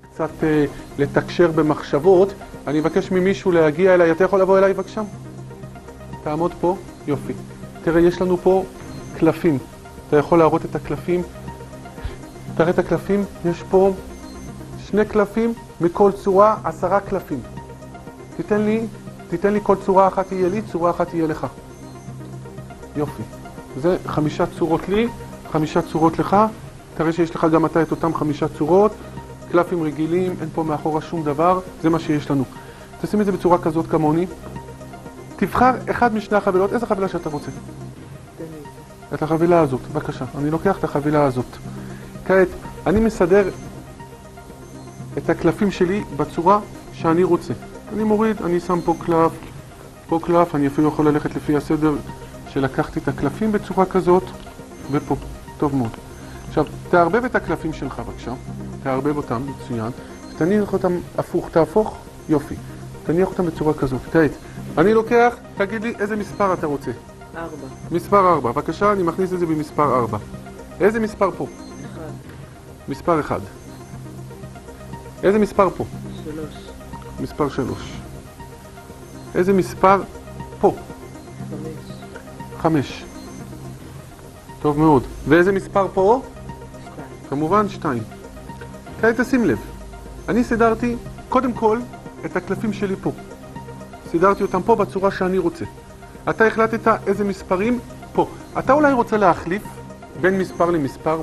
קצת לתקשר במחשבות. אני מבקש ממישהו להגיע אליי. אתה יכול לבוא אליי בבקשה? תעמוד פה. יופי. תראה, יש לנו פה קלפים. אתה יכול להראות את הקלפים. תראה את הקלפים. יש פה 2 קלפים מכל צורה, 10 קלפים. תיתן לי כל צורה אחת תהיה לי, צורה אחת תהיה לך. יופי. זה 5 צורות לי, 5 צורות לך. תראה שיש לך גם אתה את אותם 5 צורות. קלפים רגילים, אין פה מאחורה שום דבר, זה מה שיש לנו. תשים את זה בצורה כזאת כמוני. תבחר אחד משני החבילות, איזה חבילה שאתה רוצה. את החבילה הזאת, בבקשה. אני לוקח את החבילה הזאת. כעת, אני מסדר את הקלפים שלי בצורה שאני רוצה. אני מוריד, אני שם פה קלף, אני אפילו יכול ללכת לפי הסדר שלקחתי את הקלפים בצורה כזאת, ופה, טוב מאוד. עכשיו, תערבב את הקלפים שלך בבקשה, תערבב אותם, מצוין, ותניח אותם הפוך, תהפוך, יופי. תניח אותם בצורה כזאת, כעת. אני לוקח, תגיד לי איזה מספר אתה רוצה. 4. מספר 4, בבקשה, אני מכניס את זה במספר 4. איזה מספר פה? 1. מספר 1. איזה מספר פה? 3. מספר 3. איזה מספר פה? 5. 5. טוב מאוד. ואיזה מספר פה? 2. כמובן 2. כעת תשים לב. אני סידרתי קודם כל את הקלפים שלי פה. סידרתי אותם פה בצורה שאני רוצה. אתה החלטת איזה מספרים פה. אתה אולי רוצה להחליף בין מספר למספר.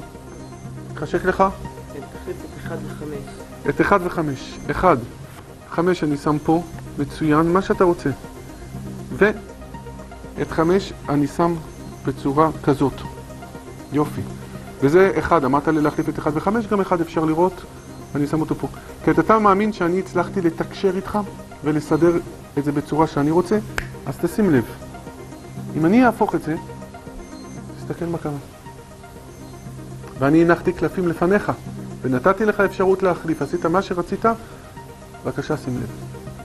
חשק לך? תחליף את 1 ו-5. את 1 ו-5. 1. 5 אני שם פה. מצוין. מה שאתה רוצה. ואת 5 אני שם בצורה כזאת. יופי. וזה 1. אמרת לי להחליף את 1 ו-5. גם 1 אפשר לראות. אני שם אותו פה. כי אתה מאמין שאני הצלחתי לתקשר איתך ולסדר את זה בצורה שאני רוצה, אז תשים לב. אם אני אהפוך את זה, תסתכל מה קרה. ואני הנחתי קלפים לפניך, ונתתי לך אפשרות להחליף. עשית מה שרצית, בבקשה שים לב.